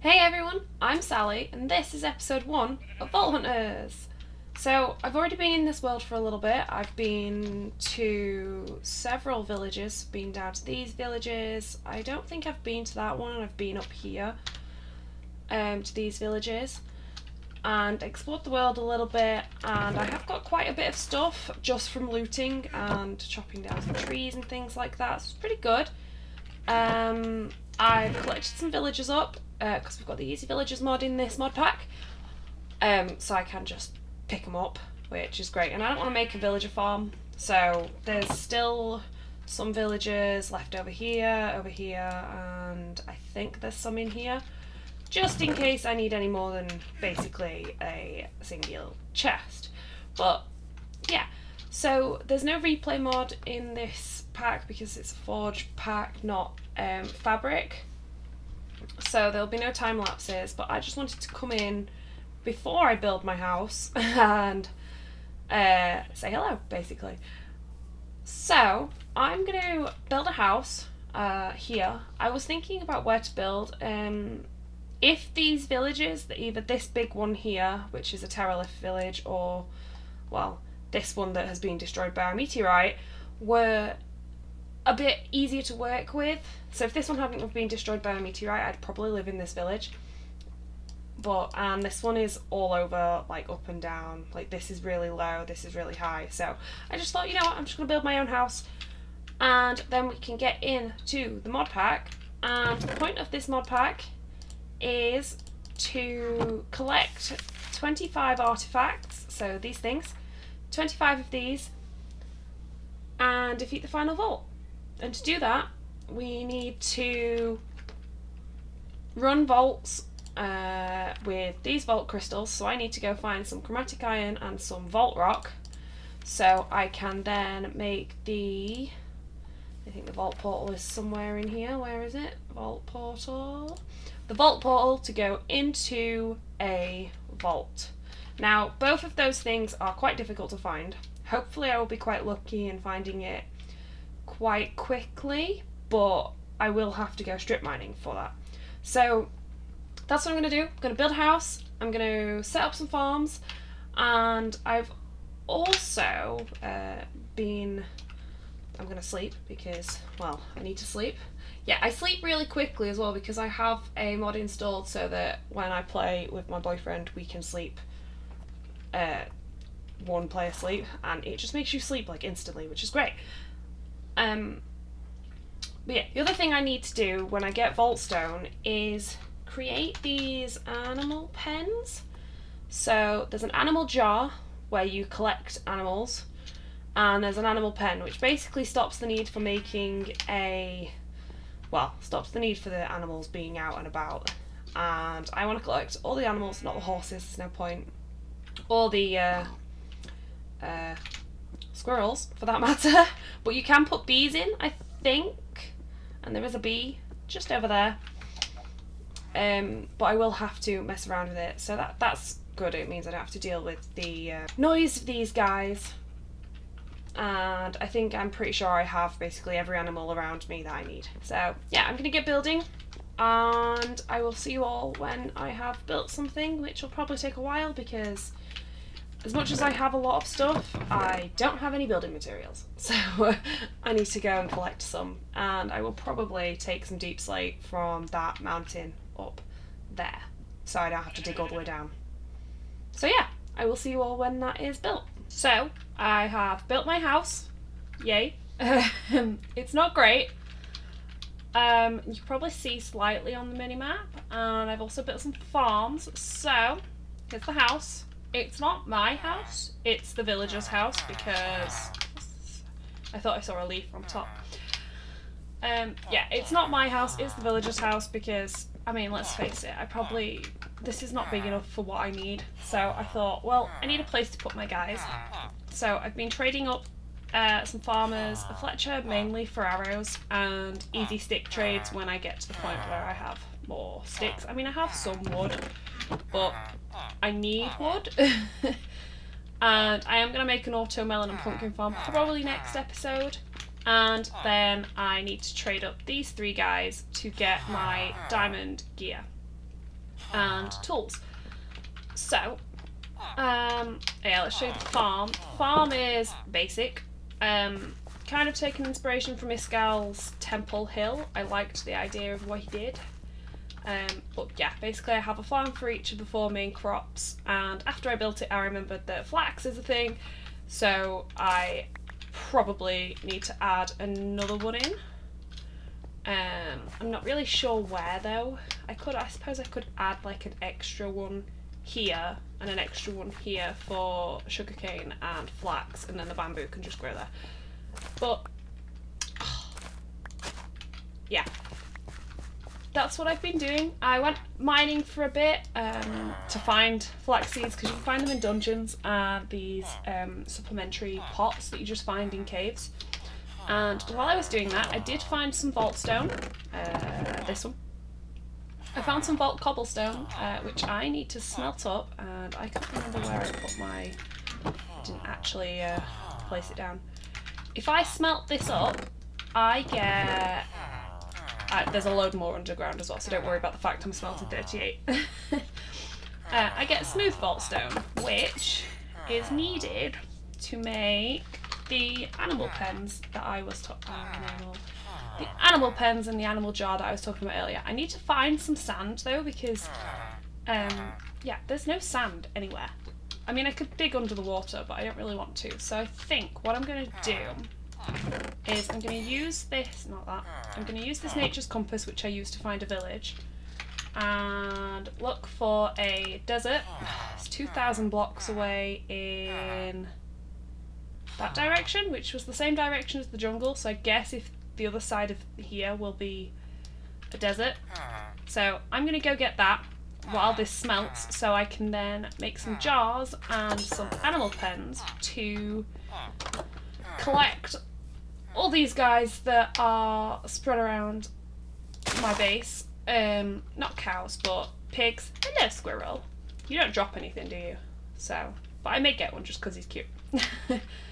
Hey everyone, I'm Sally, and this is episode 1 of Vault Hunters. So, I've already been in this world for a little bit. I've been to several villages, been down to these villages. I don't think I've been to that one, and I've been up here to these villages and explored the world a little bit. And I have got quite a bit of stuff just from looting and chopping down some trees and things like that, so it's pretty good. I've collected some villagers up because we've got the Easy Villagers mod in this mod pack, so I can just pick them up, which is great. And I don't want to make a villager farm, so there's still some villagers left over here, and I think there's some in here, just in case I need any more than basically a single chest. But yeah, so there's no replay mod in this pack because it's a forge pack, not fabric. So there'll be no time lapses, but I just wanted to come in before I build my house and say hello, basically. So I'm going to build a house here. I was thinking about where to build. If these villages, either this big one here, which is a Terralift village, or, well, this one that has been destroyed by a meteorite, were a bit easier to work with. So if this one hadn't been destroyed by a meteorite, I'd probably live in this village. And this one is all over, like up and down. Like this is really low, this is really high. So I just thought, you know what, I'm just gonna build my own house, and then we can get into the mod pack. And the point of this mod pack is to collect 25 artifacts. So these things, 25 of these, and defeat the final vault. And to do that, we need to run vaults with these vault crystals. So I need to go find some chromatic iron and some vault rock, so I can then make I think the vault portal is somewhere in here. Where is it? Vault portal. The vault portal to go into a vault. Now, both of those things are quite difficult to find. Hopefully I will be quite lucky in finding it quite quickly, but I will have to go strip mining for that. So that's what I'm going to do. I'm going to build a house, I'm going to set up some farms, and I've also I'm going to sleep because, well, I need to sleep. Yeah, I sleep really quickly as well because I have a mod installed so that when I play with my boyfriend we can sleep one player sleep, and it just makes you sleep like instantly, which is great. But yeah, the other thing I need to do when I get Vaultstone is create these animal pens. So there's an animal jar where you collect animals, and there's an animal pen which basically stops the need for stops the need for the animals being out and about. And I want to collect all the animals, not the horses, there's no point, or the squirrels for that matter. But you can put bees in, I think, and there is a bee just over there. But I will have to mess around with it, so that's good. It means I don't have to deal with the noise of these guys. And I'm pretty sure I have basically every animal around me that I need. So yeah, I'm gonna get building, and I will see you all when I have built something, which will probably take a while because as much as I have a lot of stuff, I don't have any building materials. So I need to go and collect some, and I will probably take some deep slate from that mountain up there, so I don't have to dig all the way down. So yeah, I will see you all when that is built. So I have built my house, yay. It's not great. You can probably see slightly on the mini-map, and I've also built some farms. So here's the house. It's not my house, it's the villager's house because I thought I saw a leaf on top. Yeah, it's not my house, it's the villager's house because, I mean, let's face it, this is not big enough for what I need. So I thought, well, I need a place to put my guys. So I've been trading up some farmers, a Fletcher mainly for arrows, and easy stick trades when I get to the point where I have more sticks. I mean, I have some wood, but I need wood. And I am going to make an auto melon and pumpkin farm probably next episode. And then I need to trade up these 3 guys to get my diamond gear. and tools. So, yeah, let's show you the farm. Farm is basic. Kind of taking inspiration from Iskal's Temple Hill. I liked the idea of what he did. But yeah, basically I have a farm for each of the 4 main crops, and after I built it I remembered that flax is a thing, so I probably need to add another one in. I'm not really sure where though. I suppose I could add like an extra one here and an extra one here for sugarcane and flax, and then the bamboo can just grow there. But yeah, that's what I've been doing. I went mining for a bit to find flax seeds, because you can find them in dungeons and these supplementary pots that you just find in caves. And while I was doing that, I did find some vault stone, this one. I found some vault cobblestone, which I need to smelt up, and I can't remember where I put my... I didn't actually place it down. If I smelt this up, I get... there's a load more underground as well, so don't worry about the fact I'm smelting 38. I get smooth vault stone, which is needed to make the animal pens that I was talking about. The animal pens and the animal jar that I was talking about earlier. I need to find some sand though, because yeah, there's no sand anywhere. I mean, I could dig under the water, but I don't really want to. So I think what I'm going to do is I'm going to use this, not that, I'm going to use this nature's compass, which I used to find a village, and look for a desert. It's 2,000 blocks away in that direction, which was the same direction as the jungle, so I guess if the other side of here will be a desert. So I'm going to go get that while this smelts, so I can then make some jars and some animal pens to collect all these guys that are spread around my base. Not cows, but pigs. Hello, squirrel. You don't drop anything, do you? So, but I may get one just because he's cute.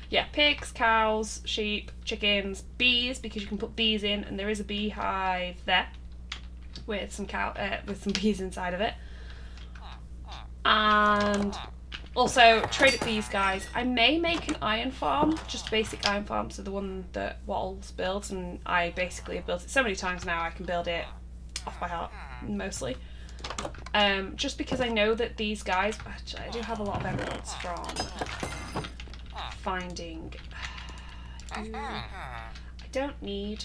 Yeah, pigs, cows, sheep, chickens, bees, because you can put bees in, and there is a beehive there with some bees inside of it. And also trade up these guys. I may make an iron farm, just a basic iron farm, so the one that Wattles builds, and I basically have built it so many times now I can build it off by heart, mostly. Just because I know that these guys, actually I do have a lot of emeralds from finding, I don't need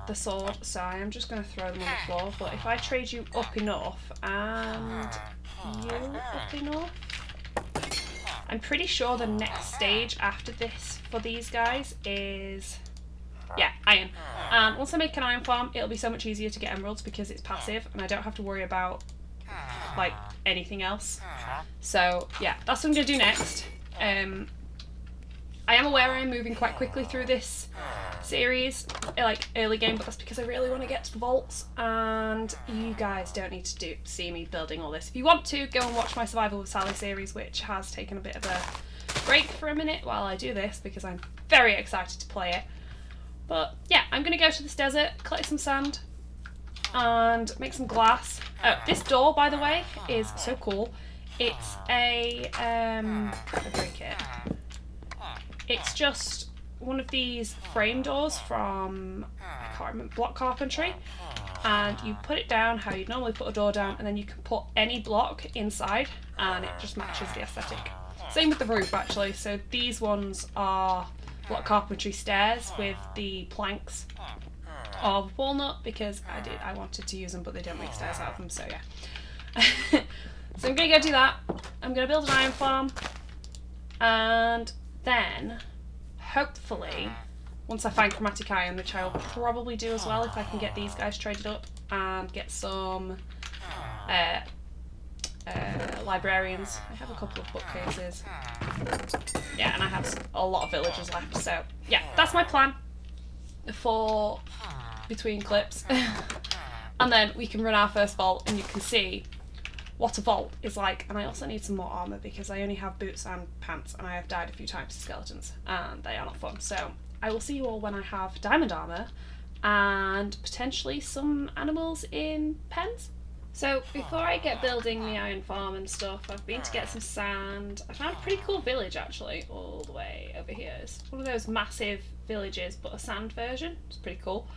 the sword, so I am just going to throw them on the floor, but if I trade you up enough and you up enough, I'm pretty sure the next stage after this for these guys is, yeah, iron. And once I make an iron farm, it'll be so much easier to get emeralds because it's passive and I don't have to worry about like anything else. So yeah, that's what I'm going to do next. I am aware I am moving quite quickly through this series, like early game, but that's because I really want to get to the vaults, and you guys don't need to see me building all this. If you want to, go and watch my Survival with Sally series, which has taken a bit of a break for a minute while I do this because I'm very excited to play it. But yeah, I'm going to go to this desert, collect some sand, and make some glass. Oh, this door, by the way, is so cool. It's a, how do I break it? It's just one of these frame doors from, I can't remember, block carpentry. And you put it down how you'd normally put a door down, and then you can put any block inside, and it just matches the aesthetic. Same with the roof, actually. So these ones are block carpentry stairs with the planks of walnut, because I wanted to use them, but they don't make stairs out of them, so yeah. So I'm going to go do that. I'm going to build an iron farm, and then hopefully once I find chromatic iron, which I will probably do as well if I can get these guys traded up and get some librarians. I have a couple of bookcases. Yeah, and I have a lot of villagers left, so yeah, that's my plan for between clips. And then we can run our first vault and you can see what a vault is like. And I also need some more armour because I only have boots and pants, and I have died a few times to skeletons and they are not fun. So I will see you all when I have diamond armour and potentially some animals in pens. So before I get building the iron farm and stuff, I've been to get some sand. I found a pretty cool village actually, all the way over here. It's one of those massive villages, but a sand version. It's pretty cool.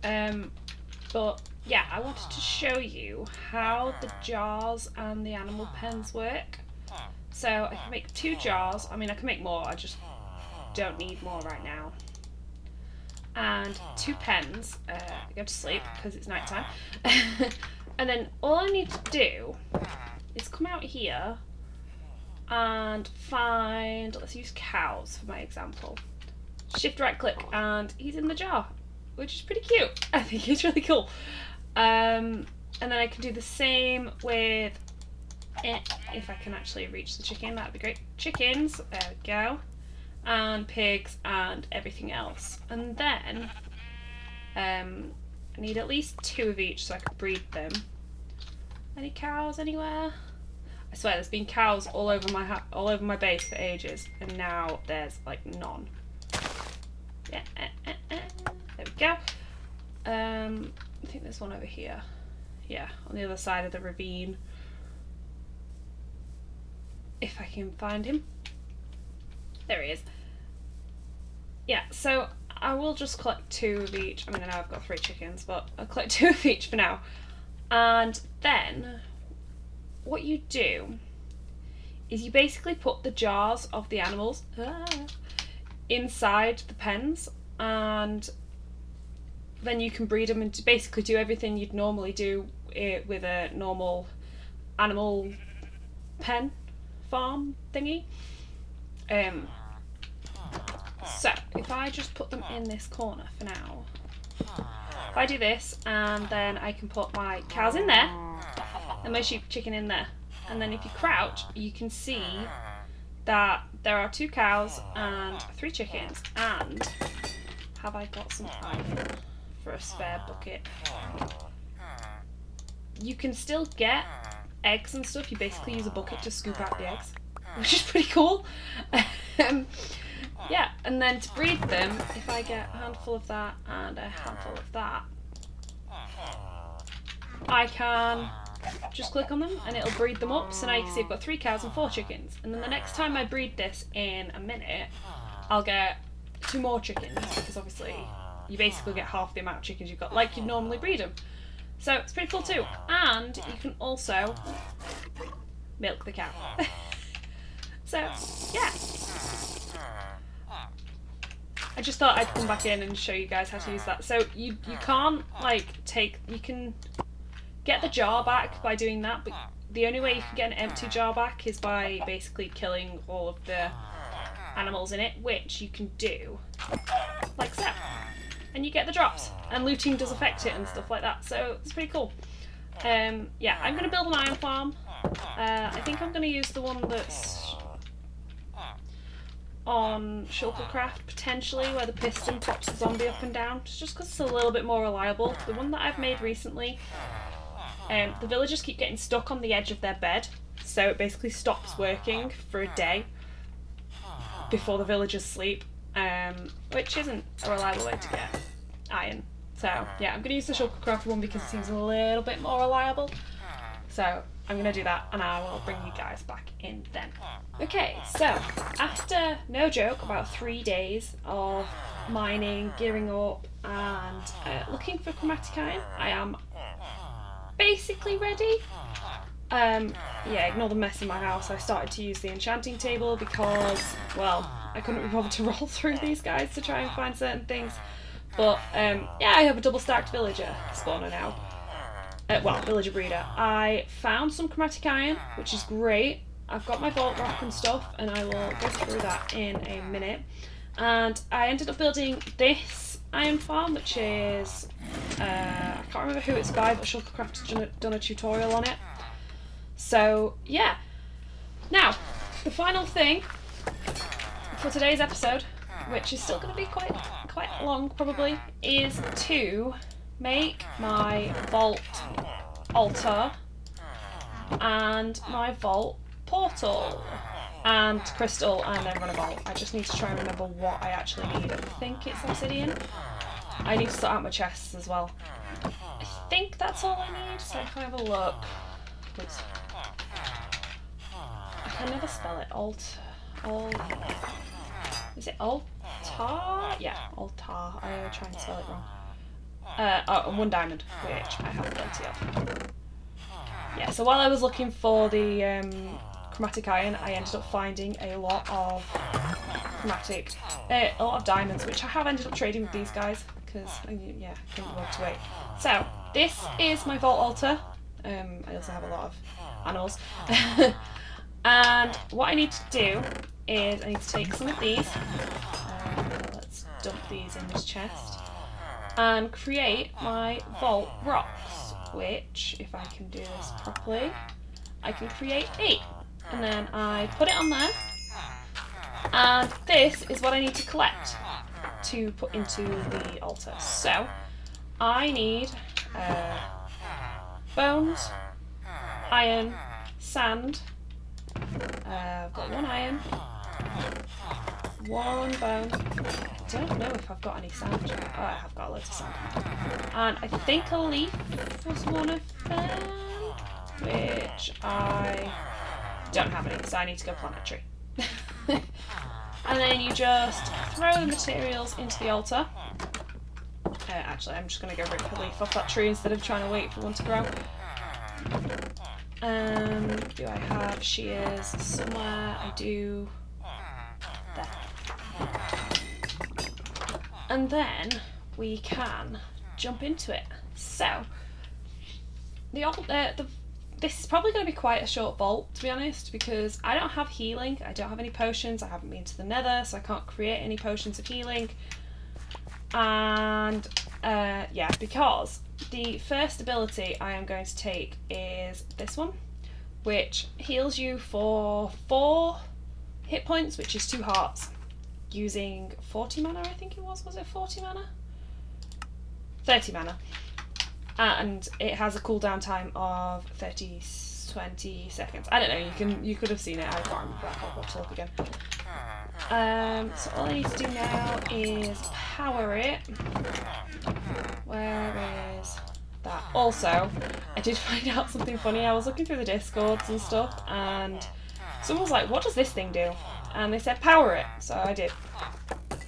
But yeah, I wanted to show you how the jars and the animal pens work. So I can make 2 jars. I mean, I can make more, I just don't need more right now. And 2 pens. Go to sleep because it's night time. And then all I need to do is come out here and find, let's use cows for my example. Shift right click and he's in the jar, which is pretty cute. I think he's really cool. And then I can do the same with it. If I can actually reach the chicken, that'd be great. Chickens, there we go. And pigs and everything else. And then I need at least 2 of each so I can breed them. Any cows anywhere? I swear there's been cows all over my base for ages, and now there's like none. Yeah, there we go. I think there's one over here. Yeah, on the other side of the ravine. If I can find him. There he is. Yeah, so I will just collect 2 of each. I mean, I know I've got 3 chickens, but I'll collect 2 of each for now. And then what you do is you basically put the jars of the animals inside the pens, and then you can breed them and basically do everything you'd normally do with a normal animal pen farm thingy. So if I just put them in this corner for now, if I do this, and then I can put my cows in there and my sheep chicken in there, and then if you crouch you can see that there are 2 cows and 3 chickens. And have I got some iron for a spare bucket? You can still get eggs and stuff. You basically use a bucket to scoop out the eggs, which is pretty cool. Yeah, and then to breed them, if I get a handful of that and a handful of that, I can just click on them and it'll breed them up. So now you can see I've got 3 cows and 4 chickens. And then the next time I breed this in a minute, I'll get 2 more chickens, because obviously you basically get half the amount of chickens you've got, like you'd normally breed them. So it's pretty cool too. And you can also milk the cow. So yeah. I just thought I'd come back in and show you guys how to use that. So you can't you can get the jar back by doing that, but the only way you can get an empty jar back is by basically killing all of the animals in it, which you can do like so. And you get the drops, and looting does affect it and stuff like that, so it's pretty cool. Yeah, I'm going to build an iron farm. I think I'm going to use the one that's on Shulkercraft, potentially, where the piston pops the zombie up and down, just because it's a little bit more reliable. The one that I've made recently, the villagers keep getting stuck on the edge of their bed, so it basically stops working for a day before the villagers sleep, which isn't a reliable way to get iron. So yeah, I'm going to use the Shulkercraft one because it seems a little bit more reliable. So I'm going to do that, and I will bring you guys back in then. Okay, so after, no joke, about 3 days of mining, gearing up, and looking for chromatic iron, I am basically ready. Yeah, ignore the mess in my house. I started to use the enchanting table because, well, I couldn't be bothered to roll through these guys to try and find certain things. But yeah, I have a double stacked villager spawner now. Well, villager breeder. I found some chromatic iron, which is great. I've got my vault rock and stuff, and I will go through that in a minute. And I ended up building this iron farm, which is, I can't remember who it's by, but Shulkercraft's done a tutorial on it. So yeah. Now, the final thing for today's episode, which is still going to be quite long probably, is to make my vault altar and my vault portal and crystal, and then run a vault. I just need to try and remember what I actually need. I think it's obsidian. I need to sort out my chests as well. I think that's all I need, so I can have a look. Oops. I can never spell it. Is it altar? Yeah, altar. I try and spell it wrong. Oh, and 1 diamond, which I have plenty of. Yeah, so while I was looking for the chromatic iron, I ended up finding a lot of a lot of diamonds, which I have ended up trading with these guys, because, yeah, I couldn't work to wait. So, this is my vault altar. I also have a lot of animals. And what I need to do is I need to take some of these. Let's dump these in this chest. And create my vault rocks, which, if I can do this properly, I can create 8. And then I put it on there. And this is what I need to collect to put into the altar. So, I need bones, iron, sand. I've got 1 iron, 1 bone. I don't know if I've got any sand. Oh, I have got loads of sand. And I think a leaf was one of them, which I don't have any, so I need to go plant a tree. And then you just throw the materials into the altar. Actually, I'm just going to go rip a leaf off that tree instead of trying to wait for one to grow. Do I have shears somewhere? I do. There. And then we can jump into it. So, this is probably going to be quite a short vault, to be honest, because I don't have healing, I don't have any potions, I haven't been to the nether, so I can't create any potions of healing. And, yeah, because the first ability I am going to take is this one, which heals you for 4 hit points, which is 2 hearts, using 40 mana, I think it was it 40 mana? 30 mana. And it has a cooldown time of 20 seconds. I don't know, you could have seen it, I can't remember, I'll have to look again. So all I need to do now is power it. Where is that? Also, I did find out something funny. I was looking through the Discords and stuff, and someone was like, what does this thing do? And they said power it, so I did.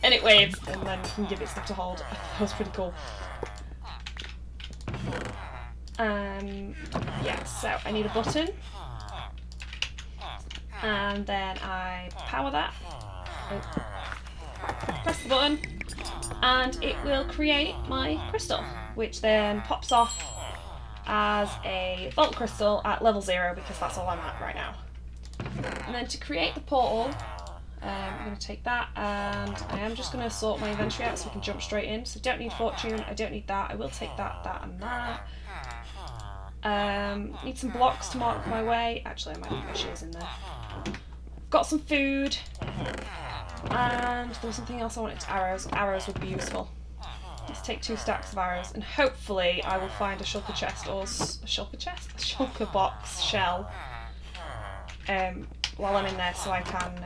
And it waves, and then you can give it stuff to hold. That was pretty cool. Yeah, so I need a button. And then I power that. Press the button, and it will create my crystal, which then pops off as a vault crystal at level 0, because that's all I'm at right now. And then to create the portal, I'm going to take that, and I am just going to sort my inventory out so we can jump straight in. So I don't need fortune, I don't need that, I will take that, that and that. Need some blocks to mark my way. Actually, I might have my shears in there. Got some food, and there was something else I wanted. Arrows. Arrows would be useful. Let's take 2 stacks of arrows, and hopefully I will find a shulker chest or a shulker box shell while I'm in there, so I can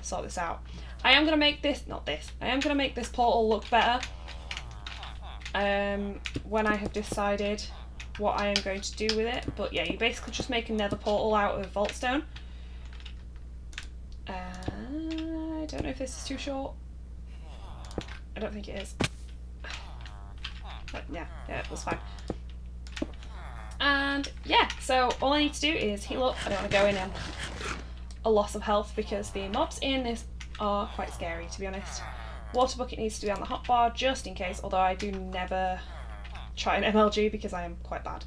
sort this out. I am gonna make this, I am gonna make this portal look better when I have decided what I am going to do with it. But yeah, you basically just make a nether portal out of vault stone. I don't know if this is too short. I don't think it is. But yeah, it was fine. And yeah, so all I need to do is heal up. I don't want to go in a loss of health, because the mobs in this are quite scary, to be honest. Water bucket needs to be on the hotbar just in case, although I do never try an MLG because I am quite bad.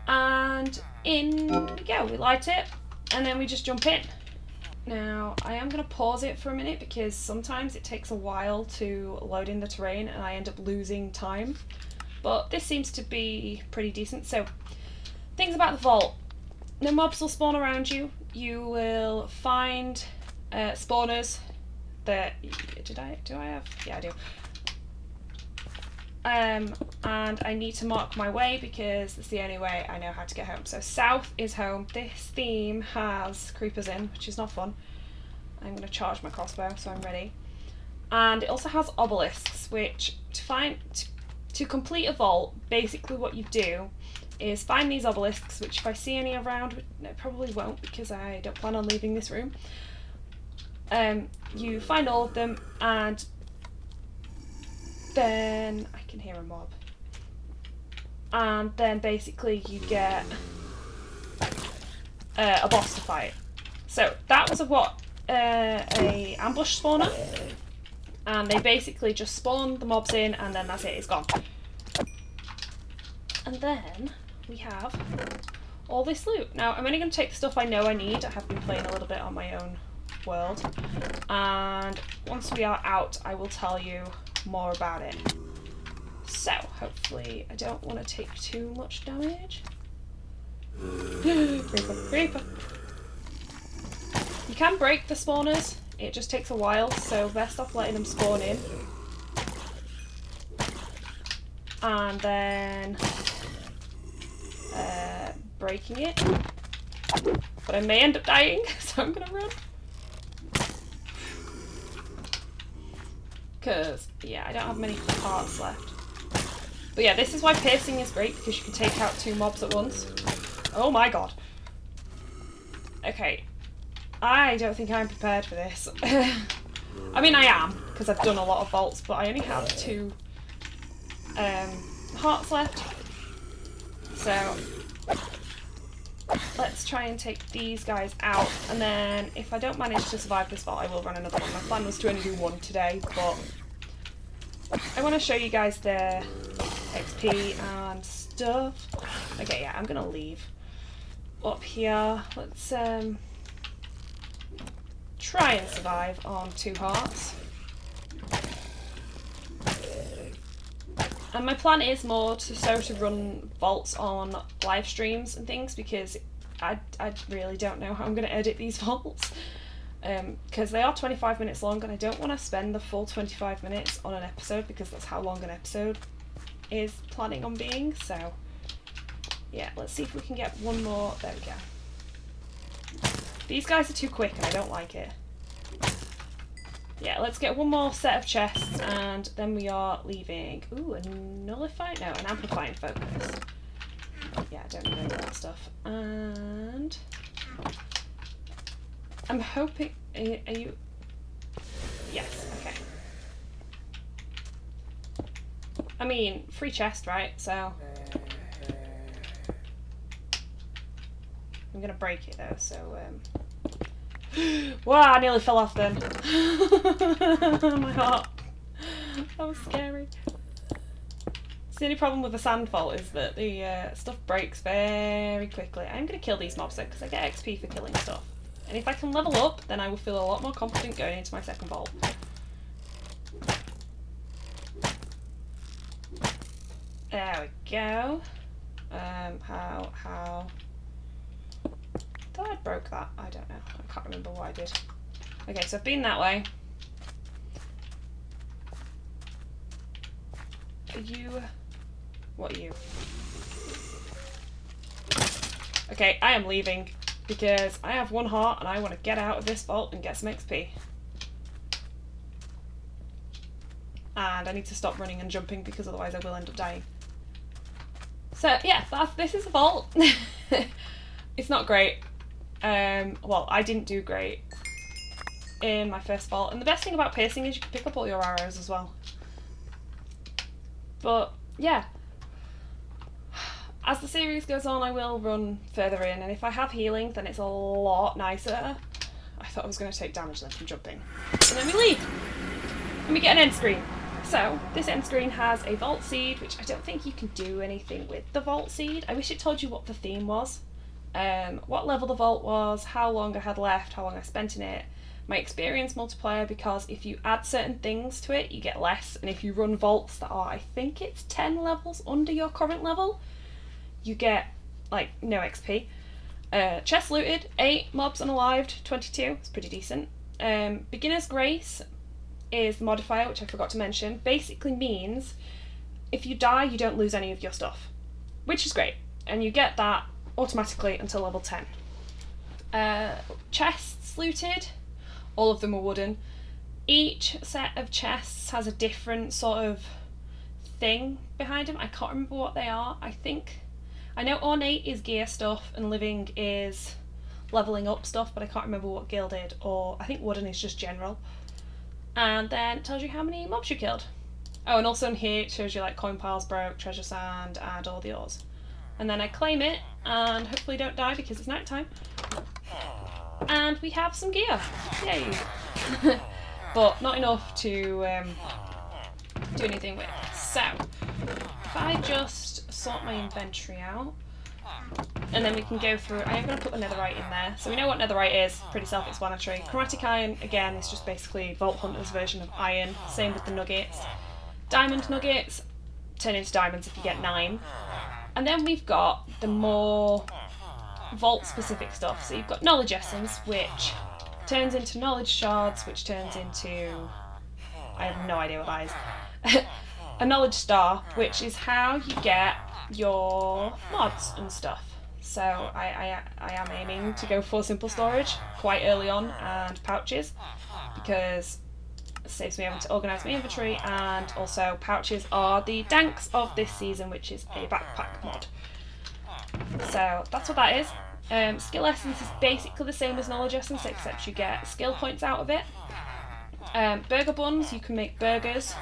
And in we go, we light it, and then we just jump in. Now, I am going to pause it for a minute because sometimes it takes a while to load in the terrain and I end up losing time. But this seems to be pretty decent. So, things about the vault. No mobs will spawn around you. You will find spawners that... do I have? Yeah, I do. And I need to mark my way because it's the only way I know how to get home. So south is home. This theme has creepers in, which is not fun. I'm going to charge my crossbow, so I'm ready. And it also has obelisks, which to complete a vault, basically what you do is find these obelisks, which if I see any around, I probably won't because I don't plan on leaving this room. You find all of them, and then I can hear a mob. And then basically you get a boss to fight. So that was a ambush spawner, and they basically just spawn the mobs in, and then that's it, it's gone. And then we have all this loot. Now I'm only going to take the stuff I know I need. I have been playing a little bit on my own world, and once we are out I will tell you more about it. So hopefully I don't want to take too much damage. Creeper, creeper. You can break the spawners, it just takes a while, so best off letting them spawn in. And then breaking it. But I may end up dying, so I'm gonna run. Because, yeah, I don't have many hearts left. But yeah, this is why piercing is great, because you can take out 2 mobs at once. Oh my god. Okay. I don't think I'm prepared for this. I mean, I am, because I've done a lot of vaults, but I only have 2 hearts left. So, let's try and take these guys out, and then if I don't manage to survive this vault, I will run another one. My plan was to only do 1 today, but I want to show you guys the XP and stuff. Okay, yeah, I'm gonna leave. Up here, let's try and survive on 2 hearts. And my plan is more to run vaults on live streams and things, because I really don't know how I'm going to edit these vaults, because they are 25 minutes long, and I don't want to spend the full 25 minutes on an episode, because that's how long an episode is planning on being. So yeah, let's see if we can get one more. There we go. These guys are too quick and I don't like it. Yeah, let's get one more set of chests, and then we are leaving. Ooh, a nullify? No, an amplifying focus. Yeah, I don't need any of that stuff. And I'm hoping. Are you? Yes. Okay. I mean, free chest, right? So I'm gonna break it though. So wow, I nearly fell off then. My heart. That was scary. So the only problem with the sand vault is that the stuff breaks very quickly. I'm going to kill these mobs though, because I get XP for killing stuff. And if I can level up, then I will feel a lot more confident going into my second vault. There we go. How... I thought I broke that. I don't know. I can't remember what I did. Okay, so I've been that way. Are you... What are you? Okay, I am leaving because I have 1 heart and I want to get out of this vault and get some XP. And I need to stop running and jumping because otherwise I will end up dying. So yeah, this is a vault. It's not great. Well, I didn't do great in my first vault, and the best thing about piercing is you can pick up all your arrows as well. But yeah, as the series goes on I will run further in, and if I have healing then it's a lot nicer. I thought I was going to take damage then from jumping. And then we leave and we get an end screen. So this end screen has a vault seed, which I don't think you can do anything with the vault seed. I wish it told you what the theme was. What level the vault was, how long I had left, how long I spent in it, my experience multiplier, because if you add certain things to it you get less, and if you run vaults that are, I think it's 10 levels under your current level, you get like no XP. Chest looted, 8, mobs unalived, 22, it's pretty decent. Beginner's Grace is the modifier, which I forgot to mention, basically means if you die you don't lose any of your stuff, which is great, and you get that automatically until level 10. Chests looted, all of them are wooden. Each set of chests has a different sort of thing behind them. I can't remember what they are. I know ornate is gear stuff and living is leveling up stuff, but I can't remember what gilded, or I think wooden is just general. And then it tells you how many mobs you killed. Oh, and also in here it shows you like coin piles broke, treasure sand, and all the ores. And then I claim it and hopefully don't die because it's night time. And we have some gear. Yay! But not enough to do anything with. So, if I just sort my inventory out, and then we can go through. I am going to put the netherite in there, so we know what netherite is, pretty self-explanatory. Chromatic iron, again, is just basically Vault Hunter's version of iron, same with the nuggets. Diamond nuggets turn into diamonds if you get 9. And then we've got the more vault-specific stuff. So you've got knowledge essence, which turns into knowledge shards, which turns into... I have no idea what that is. A knowledge star, which is how you get your mods and stuff. So I am aiming to go for simple storage quite early on and pouches, because it saves me having to organise my inventory, and also pouches are the danks of this season, which is a backpack mod. So that's what that is. Skill essence is basically the same as knowledge essence, except you get skill points out of it. Burger buns, you can make burgers.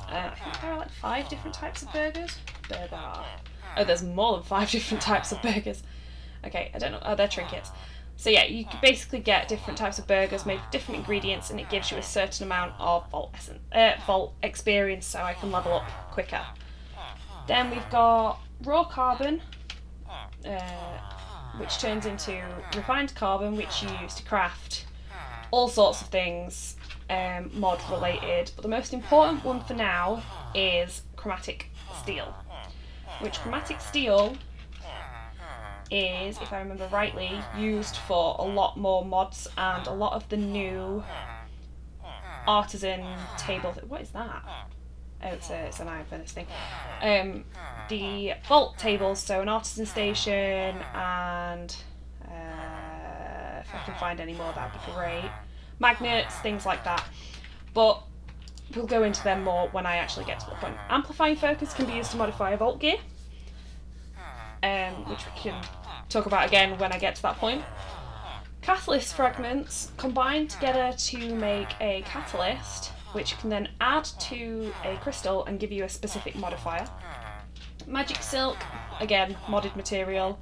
I think there are like 5 different types of burgers. Burger. Oh, there's more than 5 different types of burgers. Okay, I don't know. Oh, they're trinkets. So yeah, you can basically get different types of burgers made with different ingredients, and it gives you a certain amount of vault experience, so I can level up quicker. Then we've got raw carbon, which turns into refined carbon, which you use to craft all sorts of things mod related, but the most important one for now is chromatic steel, which chromatic steel is, if I remember rightly, used for a lot more mods and a lot of the new artisan table. What is that? Oh, it's an iron furnace thing. The vault tables, so an artisan station, and if I can find any more, that'd be great. Magnets, things like that. But we'll go into them more when I actually get to the point. Amplifying focus can be used to modify a vault gear, which we can talk about again when I get to that point. Catalyst fragments combine together to make a catalyst, which you can then add to a crystal and give you a specific modifier. Magic silk, again, modded material.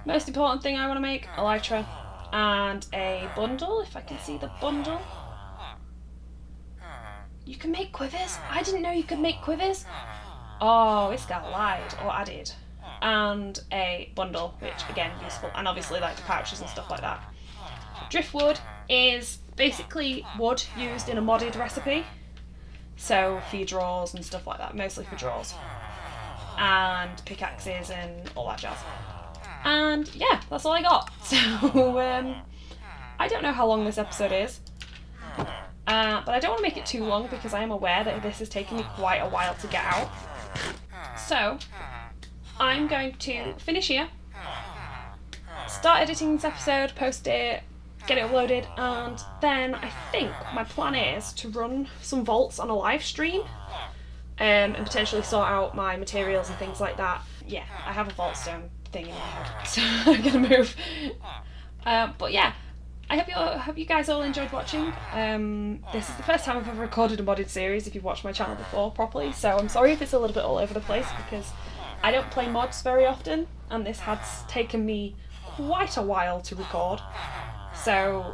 Most important thing I want to make, elytra, and a bundle, if I can see the bundle. You can make quivers? I didn't know you could make quivers. Oh, this guy lied or added. And a bundle, which again, useful, and obviously like the pouches and stuff like that. Driftwood is basically wood used in a modded recipe, so for your drawers and stuff like that, mostly for drawers, and pickaxes and all that jazz. And yeah, that's all I got. So I don't know how long this episode is, but I don't want to make it too long because I am aware that this has taken me quite a while to get out. So I'm going to finish here, start editing this episode, post it, get it uploaded, and then I think my plan is to run some vaults on a live stream, and potentially sort out my materials and things like that. Yeah, I have a vault stone thing in my head, so I'm gonna move. But yeah, I hope you guys all enjoyed watching. This is the first time I've ever recorded a modded series, if you've watched my channel before properly, so I'm sorry if it's a little bit all over the place because I don't play mods very often, and this has taken me quite a while to record, so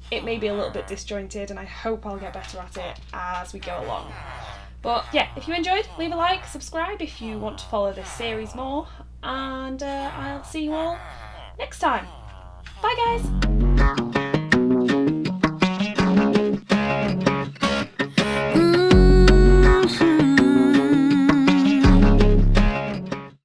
it may be a little bit disjointed, and I hope I'll get better at it as we go along. But yeah, if you enjoyed, leave a like, subscribe if you want to follow this series more, and I'll see you all next time. Bye guys!